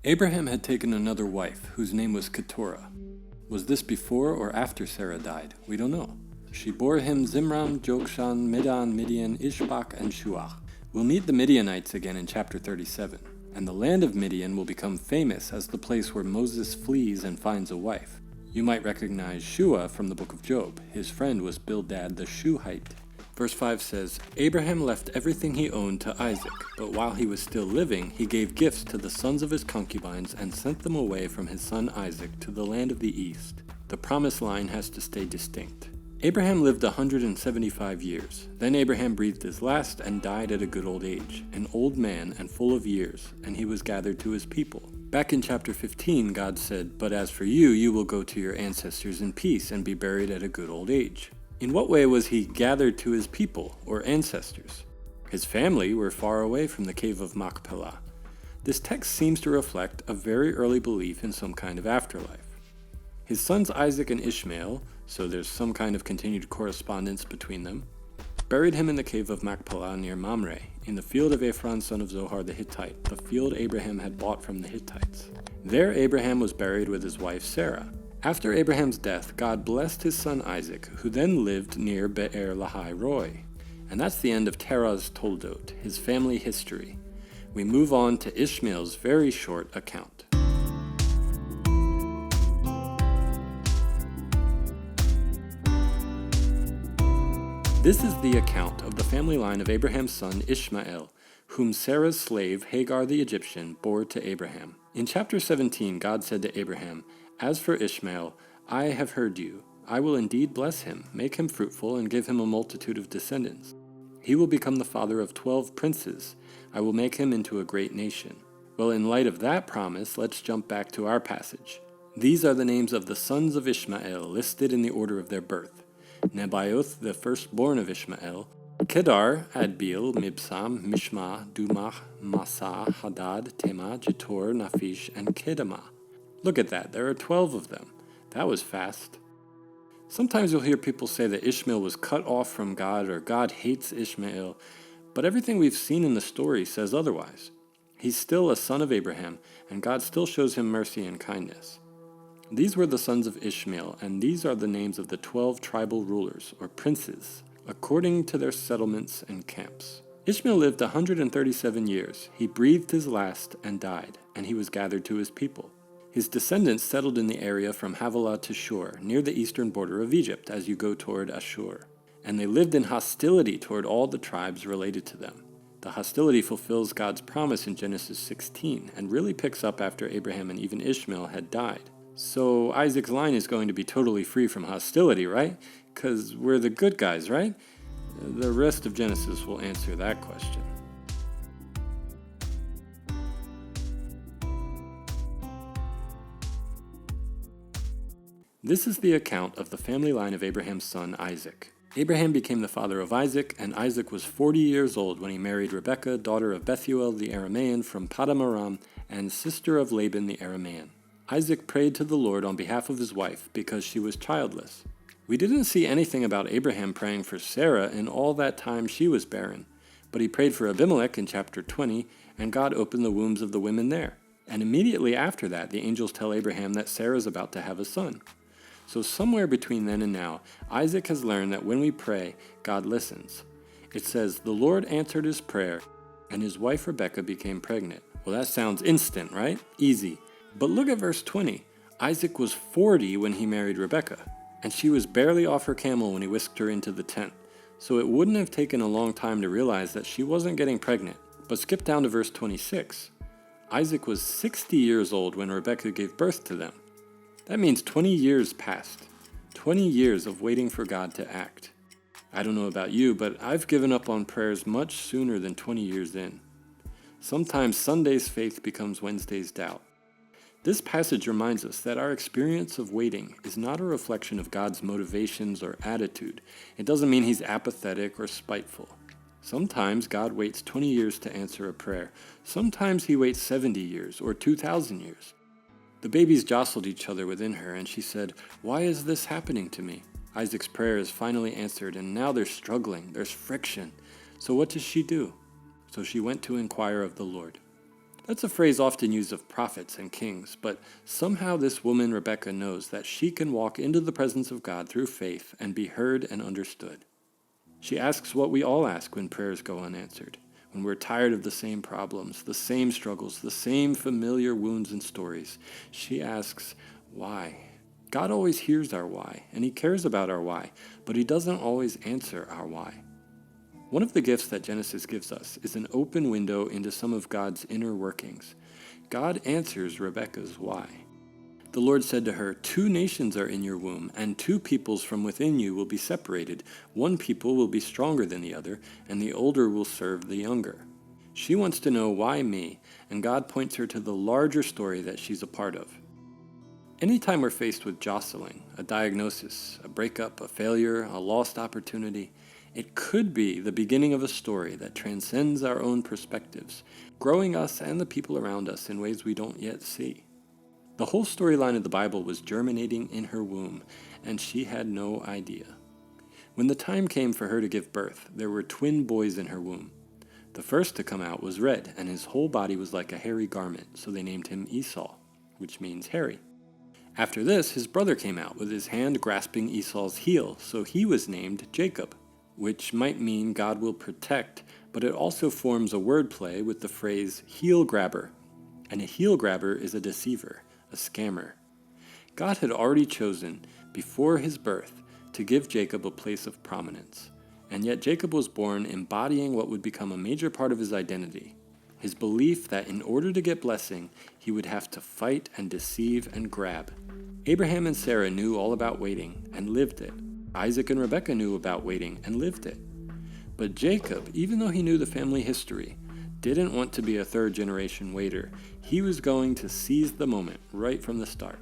Abraham had taken another wife, whose name was Keturah. Was this before or after Sarah died? We don't know. She bore him Zimran, Jokshan, Medan, Midian, Ishbak, and Shuach. We'll meet the Midianites again in chapter 37, and the land of Midian will become famous as the place where Moses flees and finds a wife. You might recognize Shua from the book of Job. His friend was Bildad the Shuhite. Verse 5 says, Abraham left everything he owned to Isaac, but while he was still living, he gave gifts to the sons of his concubines and sent them away from his son Isaac to the land of the east. The promised line has to stay distinct. Abraham lived 175 years. Then Abraham breathed his last and died at a good old age, an old man and full of years, and he was gathered to his people. Back in chapter 15, God said, But as for you, you will go to your ancestors in peace and be buried at a good old age. In what way was he gathered to his people, or ancestors? His family were far away from the cave of Machpelah. This text seems to reflect a very early belief in some kind of afterlife. His sons Isaac and Ishmael, so there's some kind of continued correspondence between them, buried him in the cave of Machpelah near Mamre, in the field of Ephron son of Zohar the Hittite, the field Abraham had bought from the Hittites. There Abraham was buried with his wife Sarah. After Abraham's death, God blessed his son Isaac, who then lived near Be'er Lahai Roi. And that's the end of Terah's Toldot, his family history. We move on to Ishmael's very short account. This is the account of the family line of Abraham's son Ishmael, whom Sarah's slave Hagar the Egyptian bore to Abraham. In chapter 17, God said to Abraham, As for Ishmael, I have heard you. I will indeed bless him, make him fruitful, and give him a multitude of descendants. He will become the father of 12 princes. I will make him into a great nation. Well, in light of that promise, let's jump back to our passage. These are the names of the sons of Ishmael, listed in the order of their birth. Nebaioth, the firstborn of Ishmael, Kedar, Adbeel, Mibsam, Mishma, Dumah, Massa, Hadad, Tema, Jetor, Naphish, and Kedemah. Look at that, there are 12 of them. That was fast. Sometimes you'll hear people say that Ishmael was cut off from God or God hates Ishmael, but everything we've seen in the story says otherwise. He's still a son of Abraham, and God still shows him mercy and kindness. These were the sons of Ishmael, and these are the names of the 12 tribal rulers, or princes, according to their settlements and camps. Ishmael lived 137 years. He breathed his last and died, and he was gathered to his people. His descendants settled in the area from Havilah to Shur, near the eastern border of Egypt as you go toward Ashur, and they lived in hostility toward all the tribes related to them. The hostility fulfills God's promise in Genesis 16, and really picks up after Abraham and even Ishmael had died. So Isaac's line is going to be totally free from hostility, right? Because we're the good guys, right? The rest of Genesis will answer that question. This is the account of the family line of Abraham's son Isaac. Abraham became the father of Isaac, and Isaac was 40 years old when he married Rebekah, daughter of Bethuel the Aramean from Paddan Aram, and sister of Laban the Aramean. Isaac prayed to the Lord on behalf of his wife because she was childless. We didn't see anything about Abraham praying for Sarah in all that time she was barren, but he prayed for Abimelech in chapter 20, and God opened the wombs of the women there. And immediately after that, the angels tell Abraham that Sarah is about to have a son. So somewhere between then and now, Isaac has learned that when we pray, God listens. It says, the Lord answered his prayer, and his wife Rebekah became pregnant. Well, that sounds instant, right? Easy. But look at verse 20. Isaac was 40 when he married Rebekah, and she was barely off her camel when he whisked her into the tent. So it wouldn't have taken a long time to realize that she wasn't getting pregnant. But skip down to verse 26. Isaac was 60 years old when Rebekah gave birth to them. That means 20 years passed. 20 years of waiting for God to act. I don't know about you, but I've given up on prayers much sooner than 20 years in. Sometimes Sunday's faith becomes Wednesday's doubt. This passage reminds us that our experience of waiting is not a reflection of God's motivations or attitude. It doesn't mean he's apathetic or spiteful. Sometimes God waits 20 years to answer a prayer. Sometimes he waits 70 years or 2,000 years. The babies jostled each other within her, and she said, "Why is this happening to me?" Isaac's prayer is finally answered, and now they're struggling. There's friction. So what does she do? So she went to inquire of the Lord. That's a phrase often used of prophets and kings, but somehow this woman, Rebecca, knows that she can walk into the presence of God through faith and be heard and understood. She asks what we all ask when prayers go unanswered, when we're tired of the same problems, the same struggles, the same familiar wounds and stories. She asks, why? God always hears our why, and He cares about our why, but He doesn't always answer our why. One of the gifts that Genesis gives us is an open window into some of God's inner workings. God answers Rebekah's why. The Lord said to her, 2 nations are in your womb, and 2 peoples from within you will be separated. One people will be stronger than the other, and the older will serve the younger. She wants to know why me, and God points her to the larger story that she's a part of. Anytime we're faced with jostling, a diagnosis, a breakup, a failure, a lost opportunity, it could be the beginning of a story that transcends our own perspectives, growing us and the people around us in ways we don't yet see. The whole storyline of the Bible was germinating in her womb, and she had no idea. When the time came for her to give birth, there were twin boys in her womb. The first to come out was red, and his whole body was like a hairy garment, so they named him Esau, which means hairy. After this, his brother came out with his hand grasping Esau's heel, so he was named Jacob, which might mean God will protect, but it also forms a wordplay with the phrase heel grabber, and a heel grabber is a deceiver, a scammer. God had already chosen, before his birth, to give Jacob a place of prominence, and yet Jacob was born embodying what would become a major part of his identity, his belief that in order to get blessing, he would have to fight and deceive and grab. Abraham and Sarah knew all about waiting and lived it. Isaac and Rebekah knew about waiting and lived it. But Jacob, even though he knew the family history, didn't want to be a third-generation waiter. He was going to seize the moment right from the start.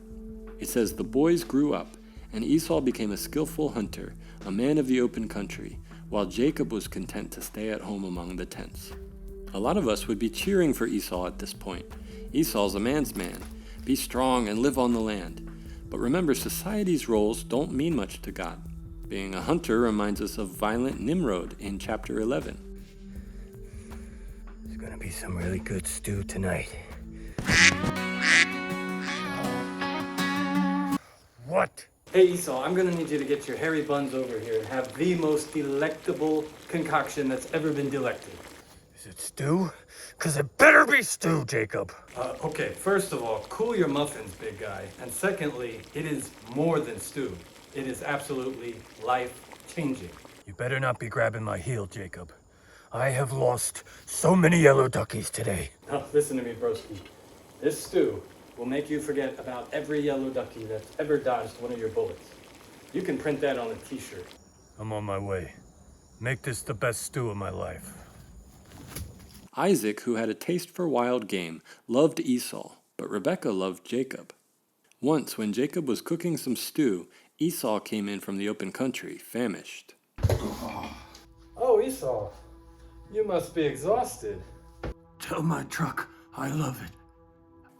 It says the boys grew up, and Esau became a skillful hunter, a man of the open country, while Jacob was content to stay at home among the tents. A lot of us would be cheering for Esau at this point. Esau's a man's man. Be strong and live on the land. But remember, society's roles don't mean much to God. Being a hunter reminds us of violent Nimrod in chapter 11. There's gonna be some really good stew tonight. What? Hey Esau, I'm gonna need you to get your hairy buns over here and have the most delectable concoction that's ever been delected. Is it stew? 'Cause it better be stew, Jacob. Okay, first of all, cool your muffins, big guy. And secondly, it is more than stew. It is absolutely life-changing. You better not be grabbing my heel, Jacob. I have lost so many yellow duckies today. Now, listen to me, broski. This stew will make you forget about every yellow ducky that's ever dodged one of your bullets. You can print that on a t-shirt. I'm on my way. Make this the best stew of my life. Isaac, who had a taste for wild game, loved Esau, but Rebekah loved Jacob. Once, when Jacob was cooking some stew, Esau came in from the open country, famished. Oh, Esau, you must be exhausted. Tell my truck I love it.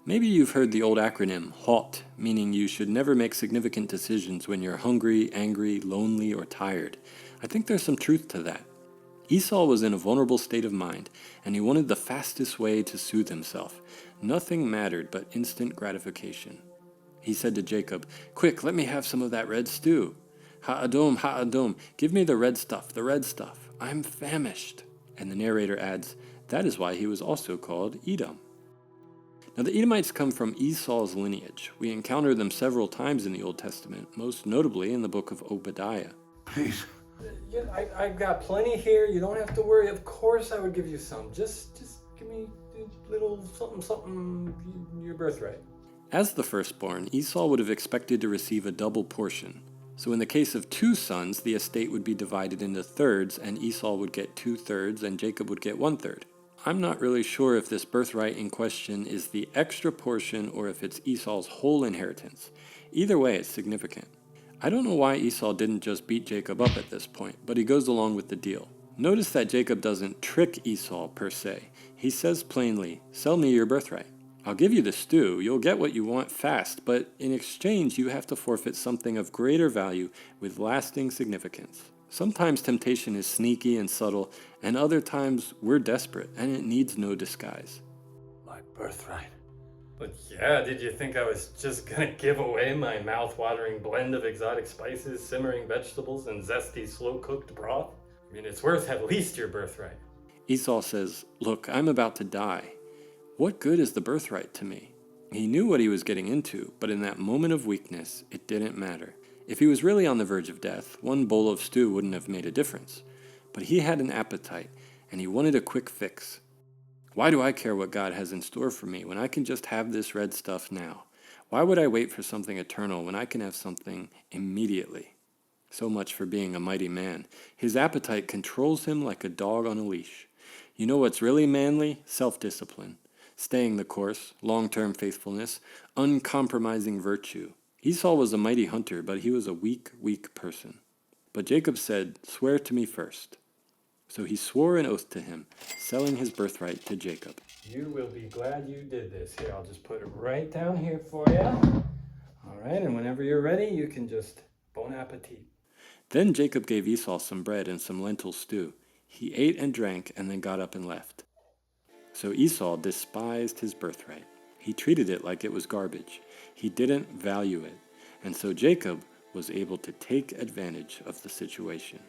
Maybe you've heard the old acronym HALT, meaning you should never make significant decisions when you're hungry, angry, lonely, or tired. I think there's some truth to that. Esau was in a vulnerable state of mind, and he wanted the fastest way to soothe himself. Nothing mattered but instant gratification. He said to Jacob, "Quick, let me have some of that red stew. Ha-adom, give me the red stuff, the red stuff. I'm famished." And the narrator adds, that is why he was also called Edom. Now the Edomites come from Esau's lineage. We encounter them several times in the Old Testament, most notably in the book of Obadiah. Please. I've got plenty here. You don't have to worry. Of course I would give you some. Just give me a little something, your birthright. As the firstborn, Esau would have expected to receive a double portion. So in the case of 2 sons, the estate would be divided into thirds, and Esau would get 2/3 and Jacob would get 1/3. I'm not really sure if this birthright in question is the extra portion or if it's Esau's whole inheritance. Either way, it's significant. I don't know why Esau didn't just beat Jacob up at this point, but he goes along with the deal. Notice that Jacob doesn't trick Esau per se. He says plainly, "Sell me your birthright. I'll give you the stew, you'll get what you want fast, but in exchange you have to forfeit something of greater value with lasting significance." Sometimes temptation is sneaky and subtle, and other times we're desperate and it needs no disguise. My birthright. But yeah, did you think I was just gonna give away my mouth-watering blend of exotic spices, simmering vegetables, and zesty slow-cooked broth? I mean, it's worth at least your birthright. Esau says, "Look, I'm about to die. What good is the birthright to me?" He knew what he was getting into, but in that moment of weakness, it didn't matter. If he was really on the verge of death, one bowl of stew wouldn't have made a difference. But he had an appetite, and he wanted a quick fix. Why do I care what God has in store for me when I can just have this red stuff now? Why would I wait for something eternal when I can have something immediately? So much for being a mighty man. His appetite controls him like a dog on a leash. You know what's really manly? Self-discipline. Staying the course, long-term faithfulness, uncompromising virtue. Esau was a mighty hunter, but he was a weak, weak person. But Jacob said, "Swear to me first." So he swore an oath to him, selling his birthright to Jacob. You will be glad you did this. Here, I'll just put it right down here for you. All right, and whenever you're ready, you can just bon appetit. Then Jacob gave Esau some bread and some lentil stew. He ate and drank and then got up and left. So Esau despised his birthright. He treated it like it was garbage. He didn't value it. And so Jacob was able to take advantage of the situation.